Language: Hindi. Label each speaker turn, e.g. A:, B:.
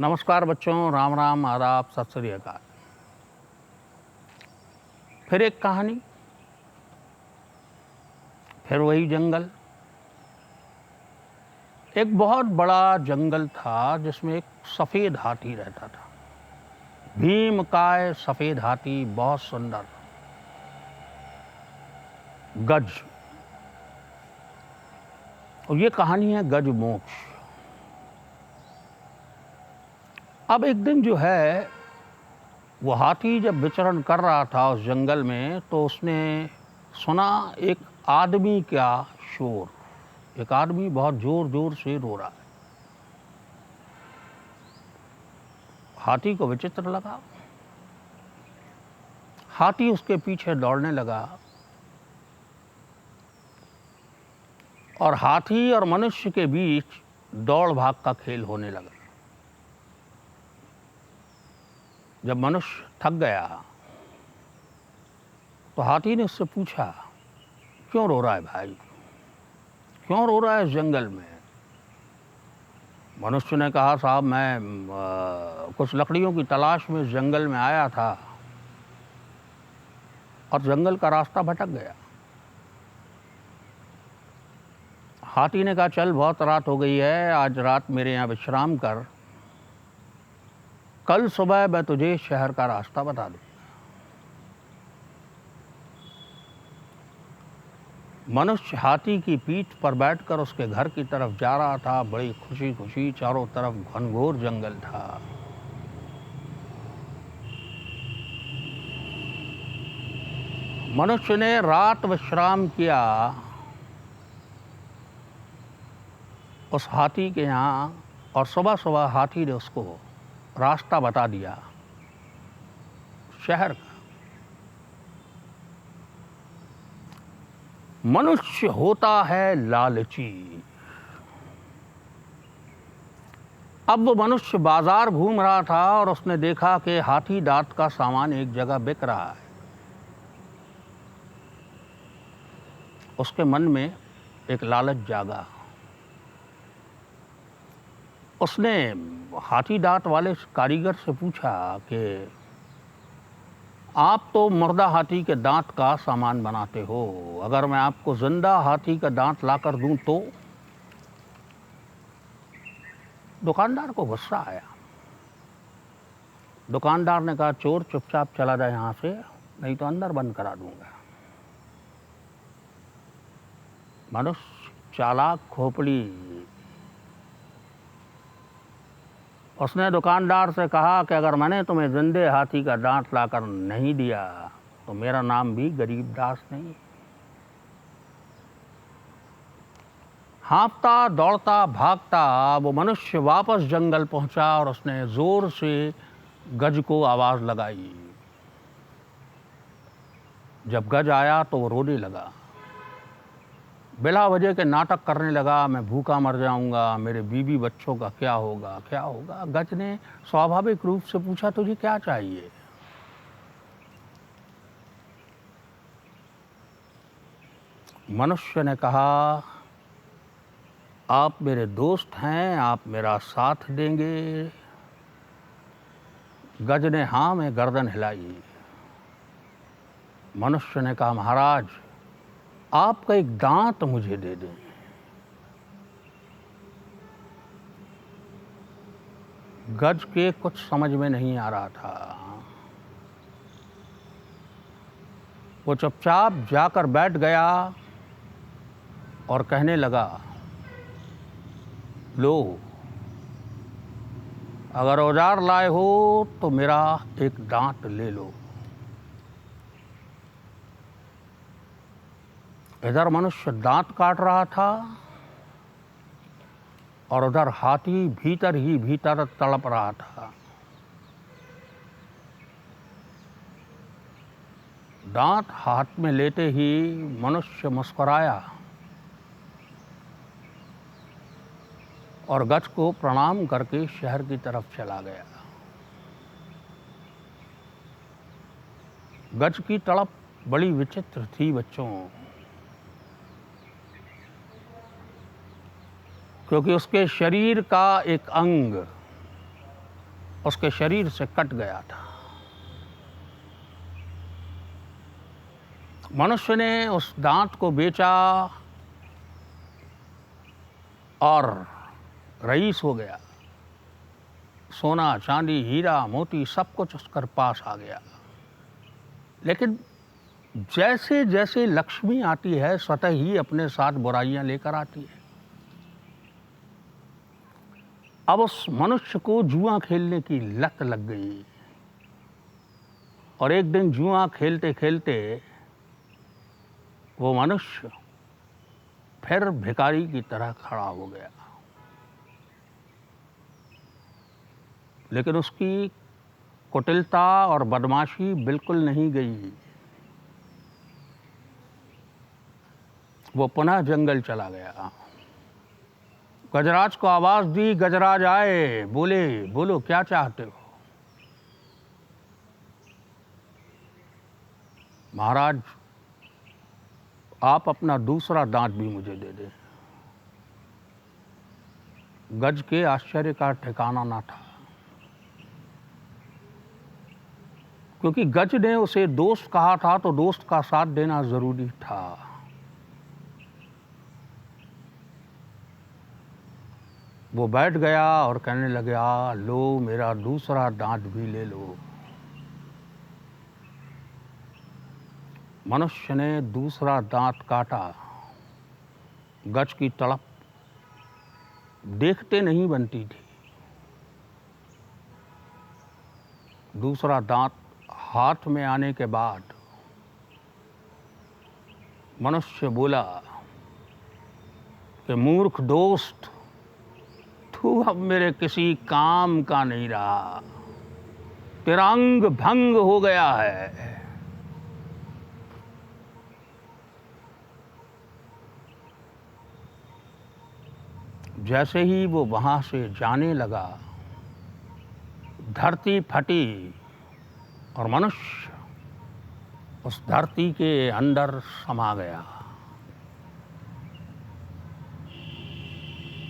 A: नमस्कार बच्चों, राम राम, आदाब, सत श्री अकाल। फिर एक कहानी, फिर वही जंगल। एक बहुत बड़ा जंगल था जिसमें एक सफ़ेद हाथी रहता था। भीमकाय सफ़ेद हाथी, बहुत सुंदर, गज। और ये कहानी है गज मोक्ष। अब एक दिन जो है, वो हाथी जब विचरण कर रहा था उस जंगल में, तो उसने सुना एक आदमी का शोर। एक आदमी बहुत जोर जोर से रो रहा है। हाथी को विचित्र लगा। हाथी उसके पीछे दौड़ने लगा और हाथी और मनुष्य के बीच दौड़ भाग का खेल होने लगा। जब मनुष्य थक गया तो हाथी ने उससे पूछा, क्यों रो रहा है भाई, क्यों रो रहा है इस जंगल में? मनुष्य ने कहा, साहब मैं कुछ लकड़ियों की तलाश में इस जंगल में आया था और जंगल का रास्ता भटक गया। हाथी ने कहा, चल बहुत रात हो गई है, आज रात मेरे यहाँ विश्राम कर, कल सुबह मैं तुझे शहर का रास्ता बता दूँ। मनुष्य हाथी की पीठ पर बैठकर उसके घर की तरफ जा रहा था। बड़ी खुशी खुशी, चारों तरफ घनघोर जंगल था। मनुष्य ने रात विश्राम किया उस हाथी के यहाँ, और सुबह सुबह हाथी ने उसको रास्ता बता दिया शहर का। मनुष्य होता है लालची। अब वो मनुष्य बाजार घूम रहा था और उसने देखा कि हाथी दांत का सामान एक जगह बिक रहा है। उसके मन में एक लालच जागा। उसने हाथी दांत वाले कारीगर से पूछा कि आप तो मुर्दा हाथी के दांत का सामान बनाते हो, अगर मैं आपको जिंदा हाथी का दांत लाकर दूं तो? दुकानदार को गुस्सा आया। दुकानदार ने कहा, चोर चुपचाप चला जाए यहाँ से, नहीं तो अंदर बंद करा दूंगा। मनुष्य चालाक खोपड़ी। उसने दुकानदार से कहा कि अगर मैंने तुम्हें जिंदे हाथी का दांत लाकर नहीं दिया तो मेरा नाम भी गरीबदास नहीं। हाँफता दौड़ता भागता वो मनुष्य वापस जंगल पहुंचा और उसने जोर से गज को आवाज लगाई। जब गज आया तो वो रोने लगा, बिला वजह के नाटक करने लगा। मैं भूखा मर जाऊंगा, मेरे बीवी बच्चों का क्या होगा, क्या होगा। गज ने स्वाभाविक रूप से पूछा, तुझे क्या चाहिए? मनुष्य ने कहा, आप मेरे दोस्त हैं, आप मेरा साथ देंगे? गज ने हाँ में गर्दन हिलाई। मनुष्य ने कहा, महाराज आपका एक दांत मुझे दे दें। गज के कुछ समझ में नहीं आ रहा था। वो चुपचाप जाकर बैठ गया और कहने लगा, लो, अगर औजार लाए हो तो मेरा एक दांत ले लो। इधर मनुष्य दांत काट रहा था और उधर हाथी भीतर ही भीतर तड़प रहा था। दांत हाथ में लेते ही मनुष्य मुस्कुराया और गज को प्रणाम करके शहर की तरफ चला गया। गज की तड़प बड़ी विचित्र थी बच्चों, क्योंकि उसके शरीर का एक अंग उसके शरीर से कट गया था। मनुष्य ने उस दांत को बेचा और रईस हो गया। सोना, चांदी, हीरा, मोती सब कुछ उसके पास आ गया। लेकिन जैसे जैसे लक्ष्मी आती है स्वतः ही अपने साथ बुराइयां लेकर आती है। अब उस मनुष्य को जुआ खेलने की लत लग गई और एक दिन जुआ खेलते खेलते वो मनुष्य फिर भिखारी की तरह खड़ा हो गया। लेकिन उसकी कुटिलता और बदमाशी बिल्कुल नहीं गई। वो पुनः जंगल चला गया। गजराज को आवाज दी, गजराज आए, बोले, बोलो क्या चाहते हो? महाराज, आप अपना दूसरा दांत भी मुझे दे दें। गज के आश्चर्य का ठिकाना ना था, क्योंकि गज ने उसे दोस्त कहा था तो दोस्त का साथ देना जरूरी था। वो बैठ गया और कहने लगा, लो मेरा दूसरा दांत भी ले लो। मनुष्य ने दूसरा दांत काटा। गज की तड़प देखते नहीं बनती थी। दूसरा दांत हाथ में आने के बाद मनुष्य बोला कि मूर्ख दोस्त, तू अब मेरे किसी काम का नहीं रहा। तेरा अंग भंग हो गया है। जैसे ही वो वहां से जाने लगा, धरती फटी और मनुष्य उस धरती के अंदर समा गया।